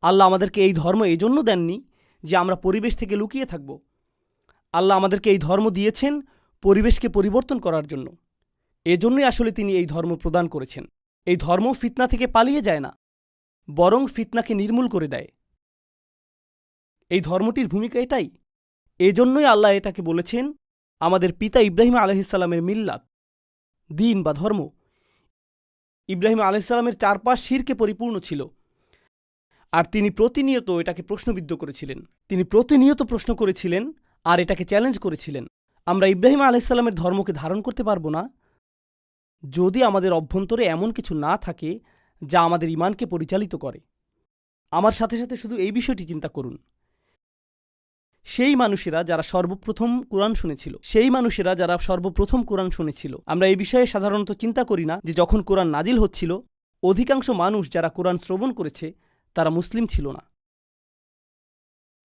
আল্লাহ আমাদেরকে এই ধর্ম এজন্য দেননি যে আমরা পরিবেশ থেকে লুকিয়ে থাকব। আল্লাহ আমাদেরকে এই ধর্ম দিয়েছেন পরিবেশকে পরিবর্তন করার জন্য। এজন্যই আসলে তিনি এই ধর্ম প্রদান করেছেন। এই ধর্ম ফিতনা থেকে পালিয়ে যায় না, বরং ফিতনাকে নির্মূল করে দেয়। এই ধর্মটির ভূমিকা এটাই। এজন্যই আল্লাহ এটাকে বলেছেন আমাদের পিতা ইব্রাহিম আলাইহিসসালামের মিল্লাত, দিন বা ধর্ম। ইব্রাহিম আলাইহিসসালামের চারপাশ শিরকে পরিপূর্ণ ছিল, আর তিনি প্রতিনিয়ত এটাকে প্রশ্নবিদ্ধ করেছিলেন। তিনি প্রতিনিয়ত প্রশ্ন করেছিলেন আর এটাকে চ্যালেঞ্জ করেছিলেন। আমরা ইব্রাহিম আলাইহিসসালামের ধর্মকে ধারণ করতে পারব না যদি আমাদের অভ্যন্তরে এমন কিছু না থাকে যা আমাদের ঈমানকে পরিচালিত করে। আমার সাথে সাথে শুধু এই বিষয়টি চিন্তা করুন। সেই মানুষেরা যারা সর্বপ্রথম কোরআন শুনেছিল, আমরা এই বিষয়ে সাধারণত চিন্তা করি না যে যখন কোরআন নাজিল হচ্ছিল, অধিকাংশ মানুষ যারা কোরআন শ্রবণ করেছে তারা মুসলিম ছিল না।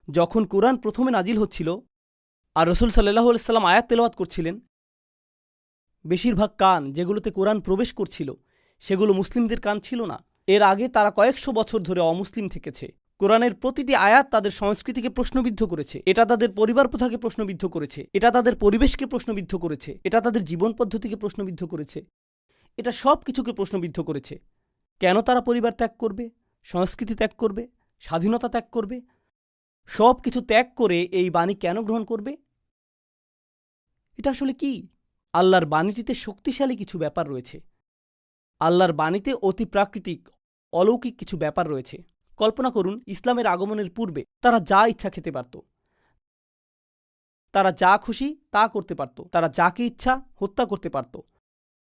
যখন কোরআন প্রথমে নাজিল হচ্ছিল আর রাসূল সাল্লাল্লাহু আলাইহি ওয়াসাল্লাম আয়াত তেলাওয়াত করছিলেন, বেশিরভাগ কান যেগুলোতে কোরআন প্রবেশ করছিল সেগুলো মুসলিমদের কান ছিল না। এর আগে তারা কয়েকশো বছর ধরে অমুসলিম থেকেছে। কোরআনের প্রতিটি আয়াত তাদের সংস্কৃতিকে প্রশ্নবিদ্ধ করেছে, এটা তাদের পরিবার প্রথাকে প্রশ্নবিদ্ধ করেছে, এটা তাদের পরিবেশকে প্রশ্নবিদ্ধ করেছে, এটা তাদের জীবন পদ্ধতিকে প্রশ্নবিদ্ধ করেছে, এটা সব কিছুকে প্রশ্নবিদ্ধ করেছে। কেন তারা পরিবার ত্যাগ করবে, সংস্কৃতি ত্যাগ করবে, স্বাধীনতা ত্যাগ করবে? সব কিছু ত্যাগ করে এই বাণী কেন গ্রহণ করবে? এটা আসলে কি? আল্লাহর বাণীটিতে শক্তিশালী কিছু ব্যাপার রয়েছে। আল্লাহর বাণীতে অতি প্রাকৃতিক, অলৌকিক কিছু ব্যাপার রয়েছে। কল্পনা করুন, ইসলামের আগমনের পূর্বে তারা যা ইচ্ছা খেতে পারত, তারা যা খুশি তা করতে পারত, তারা যাকে ইচ্ছা হত্যা করতে পারত,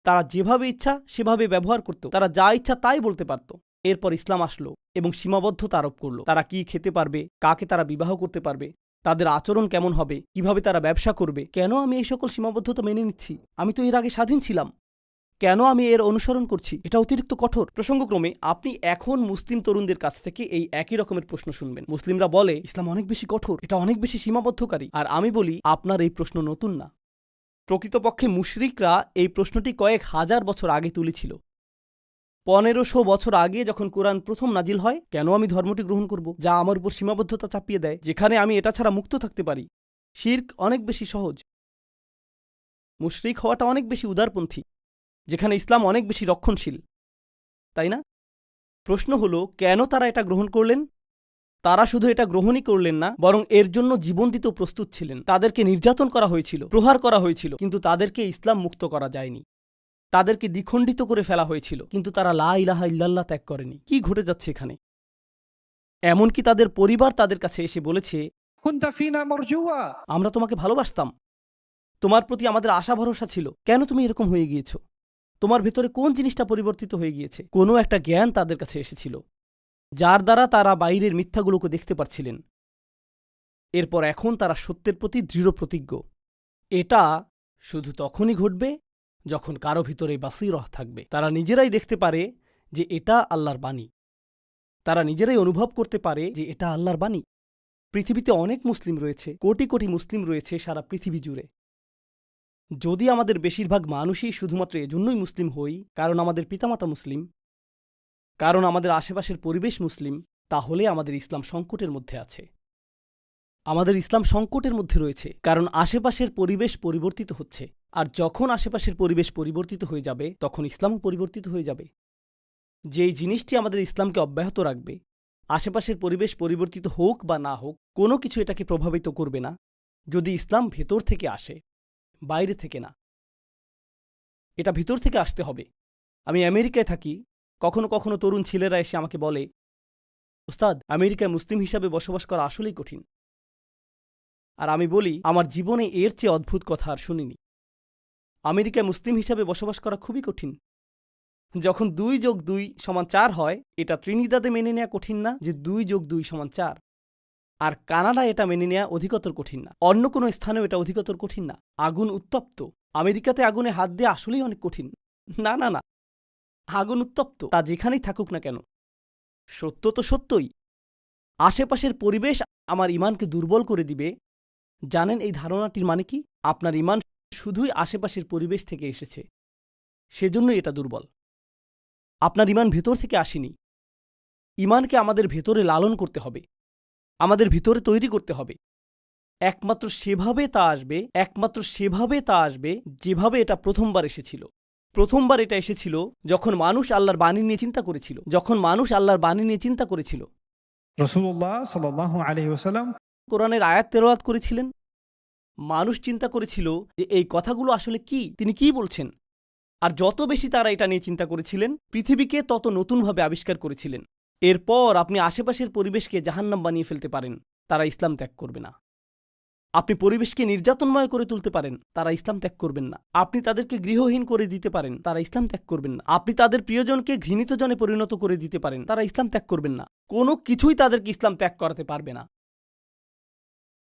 তারা যেভাবে ইচ্ছা সেভাবে ব্যবহার করত, তারা যা ইচ্ছা তাই বলতে পারত। এরপর ইসলাম আসলো এবং সীমাবদ্ধতা আরোপ করল। তারা কি খেতে পারবে, কাকে তারা বিবাহ করতে পারবে, তাদের আচরণ কেমন হবে, কিভাবে তারা ব্যবসা করবে। কেন আমি এই সকল সীমাবদ্ধতা মেনে নিচ্ছি? আমি তো এর আগে স্বাধীন ছিলাম। কেন আমি এর অনুসরণ করছি? এটা অতিরিক্ত কঠোর। প্রসঙ্গক্রমে আপনি এখন মুসলিম তরুণদের কাছ থেকে এই একই রকমের প্রশ্ন শুনবেন। মুসলিমরা বলে ইসলাম অনেক বেশি কঠোর, এটা অনেক বেশি সীমাবদ্ধকারী। আর আমি বলি আপনার এই প্রশ্ন নতুন না। প্রকৃতপক্ষে মুশরিকরা এই প্রশ্নটি কয়েক হাজার বছর আগে তুলেছিল। 1500 বছর আগে যখন কোরআন প্রথম নাজিল হয়, কেন আমি ধর্মটি গ্রহণ করব যা আমার উপর সীমাবদ্ধতা চাপিয়ে দেয়, যেখানে আমি এটা ছাড়া মুক্ত থাকতে পারি? শিরক অনেক বেশি সহজ, মুশরিক হওয়াটা অনেক বেশি উদারপন্থী, যেখানে ইসলাম অনেক বেশি রক্ষণশীল, তাই না? প্রশ্ন হলো, কেন তারা এটা গ্রহণ করলেন? তারা শুধু এটা গ্রহণই করলেন না, বরং এর জন্য জীবন দিতেও প্রস্তুত ছিলেন। তাদেরকে নির্যাতন করা হয়েছিল, প্রহার করা হয়েছিল, কিন্তু তাদেরকে ইসলাম মুক্ত করা যায়নি। তাদেরকে দ্বিখণ্ডিত করে ফেলা হয়েছিল, কিন্তু তারা লা ইলাহা ইল্লাল্লাহ ত্যাগ করেনি। কি ঘটে যাচ্ছে এখানে? এমনকি তাদের পরিবার তাদের কাছে এসে বলেছে, কুনতা ফিনা মারজুয়া, আমরা তোমাকে ভালোবাসতাম, তোমার প্রতি আমাদের আশা ভরসা ছিল, কেন তুমি এরকম হয়ে গিয়েছ? তোমার ভেতরে কোন জিনিসটা পরিবর্তিত হয়ে গিয়েছে? কোনো একটা জ্ঞান তাদের কাছে এসেছিল, যার দ্বারা তারা বাইরের মিথ্যাগুলোকে দেখতে পারছিলেন। এরপর এখন তারা সত্যের প্রতি দৃঢ় প্রতিজ্ঞ। এটা শুধু তখনই ঘটবে যখন কারো ভিতরে বাসীরহ থাকবে। তারা নিজেরাই দেখতে পারে যে এটা আল্লাহর বাণী, তারা নিজেরাই অনুভব করতে পারে যে এটা আল্লাহর বাণী। পৃথিবীতে অনেক মুসলিম রয়েছে, কোটি কোটি মুসলিম রয়েছে সারা পৃথিবী জুড়ে। যদি আমাদের বেশিরভাগ মানুষই শুধুমাত্র এজন্যই মুসলিম হই কারণ আমাদের পিতামাতা মুসলিম, কারণ আমাদের আশেপাশের পরিবেশ মুসলিম, তাহলে আমাদের ইসলাম সংকটের মধ্যে আছে। আমাদের ইসলাম সংকটের মধ্যে রয়েছে কারণ আশেপাশের পরিবেশ পরিবর্তিত হচ্ছে, আর যখন আশেপাশের পরিবেশ পরিবর্তিত হয়ে যাবে তখন ইসলামও পরিবর্তিত হয়ে যাবে। যেই জিনিসটি আমাদের ইসলামকে অব্যাহত রাখবে, আশেপাশের পরিবেশ পরিবর্তিত হোক বা না হোক, কোনো কিছু এটাকে প্রভাবিত করবে না যদি ইসলাম ভেতর থেকে আসে, বাইরে থেকে না। এটা ভিতর থেকে আসতে হবে। আমি আমেরিকায় থাকি, কখনো কখনো তরুণ ছেলেরা এসে আমাকে বলে, উস্তাদ, আমেরিকায় মুসলিম হিসাবে বসবাস করা আসলেই কঠিন। আর আমি বলি, আমার জীবনে এর চেয়ে অদ্ভুত কথা আর শুনিনি। আমেরিকায় মুসলিম হিসাবে বসবাস করা খুবই কঠিন। যখন 2+2=4 হয়, এটা ত্রিনিদাদে মেনে নেওয়া কঠিন না যে 2+2=4। আর কানাডায় এটা মেনে নেওয়া অধিকতর কঠিন না, অন্য কোনো স্থানেও এটা অধিকতর কঠিন না। আগুন উত্তপ্ত, আমেরিকাতে আগুনে হাত দেওয়া আসলেই অনেক কঠিন। না না না, আগুন উত্তপ্ত, তা যেখানেই থাকুক না কেন। সত্য তো সত্যই। আশেপাশের পরিবেশ আমার ঈমানকে দুর্বল করে দিবে। জানেন এই ধারণাটির মানে কি? আপনার ঈমান শুধুই আশেপাশের পরিবেশ থেকে এসেছে, সেজন্যই এটা দুর্বল। আপনার ঈমান ভেতর থেকে আসেনি। ইমানকে আমাদের ভেতরে লালন করতে হবে, আমাদের ভিতরে তৈরি করতে হবে। একমাত্র সেভাবে তা আসবে যেভাবে এটা প্রথমবার এসেছিল। প্রথমবার এটা এসেছিল যখন মানুষ আল্লাহর বাণী নিয়ে চিন্তা করেছিল, রাসূলুল্লাহ সাল্লাল্লাহু আলাইহি ওয়াসাল্লাম কোরআনের আয়াত তেলাওয়াত করেছিলেন। মানুষ চিন্তা করেছিল যে এই কথাগুলো আসলে কি, তিনি কি বলছেন। আর যত বেশি তারা এটা নিয়ে চিন্তা করেছিলেন, পৃথিবীকে তত নতুনভাবে আবিষ্কার করেছিলেন। এরপর আপনি আশেপাশের পরিবেশকে জাহান্নাম বানিয়ে ফেলতে পারেন, তারা ইসলাম ত্যাগ করবে না। আপনি পরিবেশকে নির্যাতনময় করে তুলতে পারেন, তারা ইসলাম ত্যাগ করবেন না। আপনি তাদেরকে গৃহহীন করে দিতে পারেন, তারা ইসলাম ত্যাগ করবেন না। আপনি তাদের প্রিয়জনকে ঘৃণিত জনে পরিণত করে দিতে পারেন, তারা ইসলাম ত্যাগ করবেন না। কোনো কিছুই তাদেরকে ইসলাম ত্যাগ করাতে পারবে না।